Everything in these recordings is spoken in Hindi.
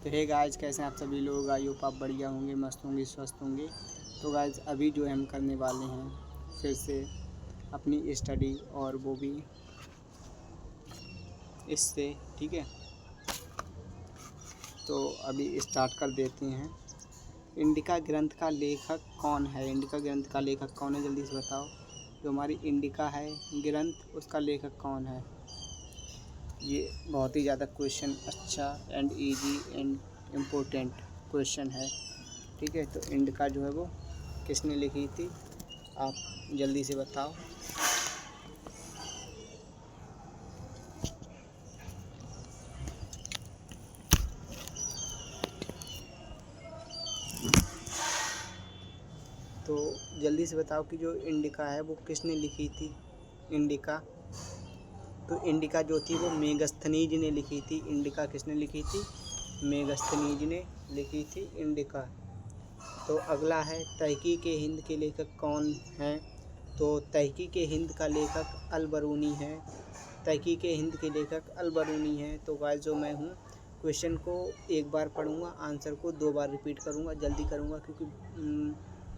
तो हे गाइस, कैसे हैं आप सभी लोग। आई होप आप बढ़िया होंगे, मस्त होंगे, स्वस्थ होंगे। तो गाइस अभी जो है हम करने वाले हैं फिर से अपनी स्टडी, और वो भी इससे, ठीक है। तो अभी स्टार्ट कर देते हैं। इंडिका ग्रंथ का लेखक कौन है? इंडिका ग्रंथ का लेखक कौन है, जल्दी से बताओ। जो हमारी इंडिका है ग्रंथ, उसका लेखक कौन है? ये बहुत ही ज़्यादा क्वेश्चन अच्छा and easy and important question है, ठीक है। तो इंडिका जो है वो किसने लिखी थी, आप जल्दी से बताओ। तो जल्दी से बताओ कि जो इंडिका है वो किसने लिखी थी, इंडिका। तो इंडिका जो थी वो मेगस्थनीज ने लिखी थी। इंडिका किसने लिखी थी? मेगस्थनीज ने लिखी थी इंडिका। तो अगला है तहकीक हिंद के लेखक कौन हैं? तो तहकीक हिंद का लेखक अल-बरूनी है। तहकीक हिंद के लेखक अल-बरूनी हैं। तो गाइस जो मैं हूँ क्वेश्चन को एक बार पढ़ूँगा, आंसर को 2 बार रिपीट करूँगा, जल्दी करूँगा क्योंकि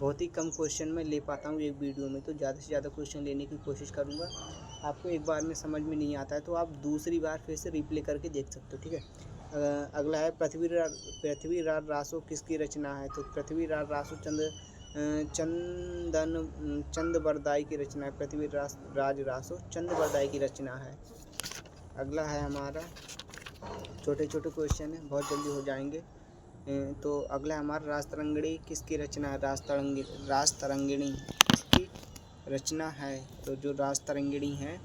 बहुत ही कम क्वेश्चन मैं ले पाता हूँ एक वीडियो में। तो ज़्यादा से ज़्यादा क्वेश्चन लेने की कोशिश करूँगा। आपको एक बार में समझ में नहीं आता है तो आप दूसरी बार फिर से रिप्ले करके देख सकते हो, ठीक है। अगला है पृथ्वीराज रासो किसकी रचना है? तो पृथ्वीराज रासो चंदबरदाई की रचना है। पृथ्वीराज रासो चंदबरदाई की रचना है। अगला है हमारा, छोटे छोटे क्वेश्चन है, बहुत जल्दी हो जाएंगे। तो अगला है हमारा राजतरंगिणी किसकी रचना है? राजतरंगिणी किसकी रचना है? तो जो राजतरंगिणी है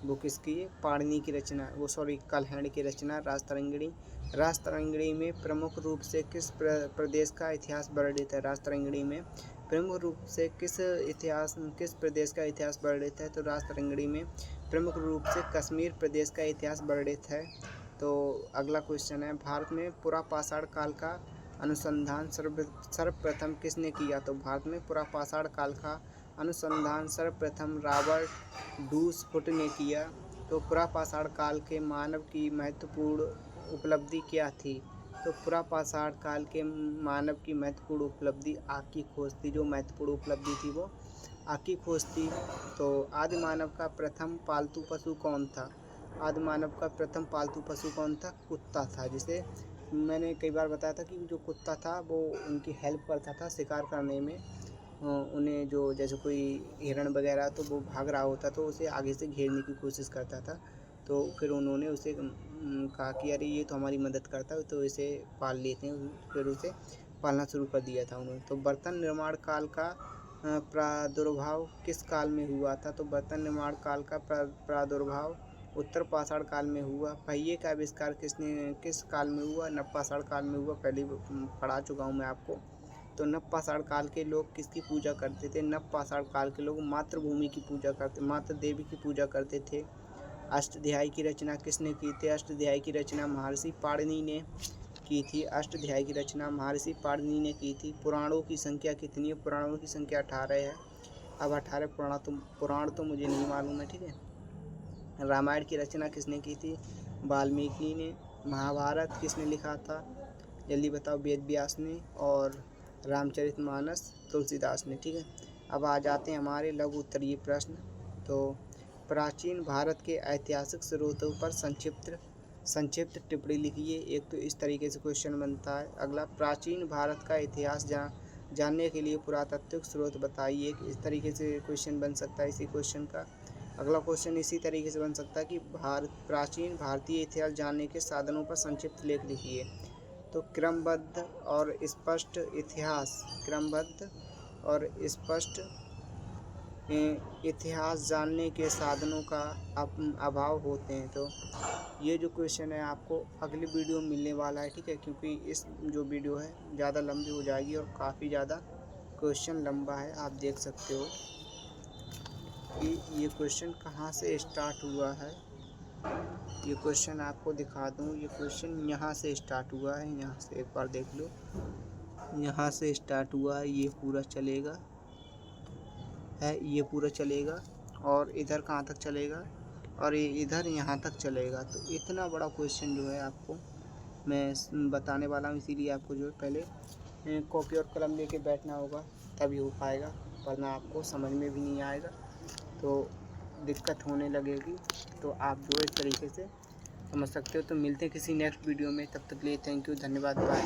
वो किसकी है? पाणिनि की रचना, वो सॉरी कलहड़ की रचना राजतरंगिणी। राजतरंगिणी में प्रमुख रूप से किस प्रदेश का इतिहास वर्णित है? राजतरंगिणी में प्रमुख रूप से किस प्रदेश का इतिहास वर्णित है? तो राजतरंगिणी में प्रमुख रूप से कश्मीर प्रदेश का इतिहास वर्णित है। तो अगला क्वेश्चन है, भारत में पुरापाषाण काल का अनुसंधान सर्वप्रथम किसने किया? तो भारत में पुरापाषाण काल का अनुसंधान सर्वप्रथम रॉबर्ट डूसफुट ने किया। तो पुरापाषाण काल के मानव की महत्वपूर्ण उपलब्धि क्या थी? तो पुरापाषाण काल के मानव की महत्वपूर्ण उपलब्धि आग की खोज थी। जो महत्वपूर्ण उपलब्धि थी वो आग की खोज थी। तो आदि मानव का प्रथम पालतू पशु कौन था? आदि मानव का प्रथम पालतू पशु कौन था? कुत्ता था। जिसे मैंने कई बार बताया था कि जो कुत्ता था वो उनकी हेल्प करता था शिकार करने में। उन्हें जो जैसे कोई हिरण वगैरह तो वो भाग रहा होता तो उसे आगे से घेरने की कोशिश करता था। तो फिर उन्होंने उसे कहा कि अरे ये तो हमारी मदद करता है, तो इसे पाल लेते हैं। फिर उसे पालना शुरू कर दिया था उन्होंने। तो बर्तन निर्माण काल का प्रादुर्भाव किस काल में हुआ था? तो बर्तन निर्माण काल का प्रादुर्भाव उत्तर पाषाण काल में हुआ। पहिए का आविष्कार किस काल में हुआ? नवपाषाण काल में हुआ। पहले पढ़ा चुका हूँ मैं आपको। तो नवपाषाण काल के लोग किसकी पूजा करते थे? नवपाषाण काल के लोग मातृभूमि की पूजा करते, मातृ देवी की पूजा करते थे। अष्टाध्यायी की रचना किसने की थी? अष्टाध्यायी की रचना महर्षि पाणिनि ने की थी। अष्टाध्यायी की रचना महर्षि पाणिनि ने की थी। पुराणों की संख्या कितनी है? पुराणों की संख्या 18 है। अब 18 पुराण तो मुझे नहीं मालूम है, ठीक है। रामायण की रचना किसने की थी? वाल्मीकि ने। महाभारत किसने लिखा था? जल्दी बताओ। वेद व्यास ने। और रामचरितमानस तुलसीदास ने, ठीक है। अब आ जाते हैं हमारे लघु उत्तरीय प्रश्न। तो प्राचीन भारत के ऐतिहासिक स्रोतों पर संक्षिप्त टिप्पणी लिखिए। एक तो इस तरीके से क्वेश्चन बनता है। अगला, प्राचीन भारत का इतिहास जानने के लिए पुरातात्विक स्रोत बताइए। इस तरीके से क्वेश्चन बन सकता है इसी क्वेश्चन का। अगला क्वेश्चन इसी तरीके से बन सकता है कि प्राचीन भारतीय इतिहास जानने के साधनों पर संक्षिप्त लेख लिखिए। तो क्रमबद्ध और स्पष्ट इतिहास जानने के साधनों का अभाव होते हैं। तो ये जो क्वेश्चन है आपको अगली वीडियो में मिलने वाला है, ठीक है। क्योंकि इस जो वीडियो है ज़्यादा लंबी हो जाएगी और काफ़ी ज़्यादा क्वेश्चन लंबा है। आप देख सकते हो कि ये क्वेश्चन कहाँ से स्टार्ट हुआ है। ये क्वेश्चन आपको दिखा दूँ। ये क्वेश्चन यहाँ से स्टार्ट हुआ है, यहाँ से एक बार देख लो। यहाँ से स्टार्ट हुआ है, ये पूरा चलेगा और इधर कहाँ तक चलेगा, और ये इधर यहाँ तक चलेगा। तो इतना बड़ा क्वेश्चन जो है आपको मैं बताने वाला हूँ, इसीलिए आपको जो है पहले कॉपी और कलम लेके बैठना होगा, तभी हो पाएगा, वरना आपको समझ में भी नहीं आएगा तो दिक्कत होने लगेगी। तो आप जो इस तरीके से समझ सकते हो। तो मिलते हैं किसी नेक्स्ट वीडियो में, तब तक के लिए थैंक यू, धन्यवाद, बाय।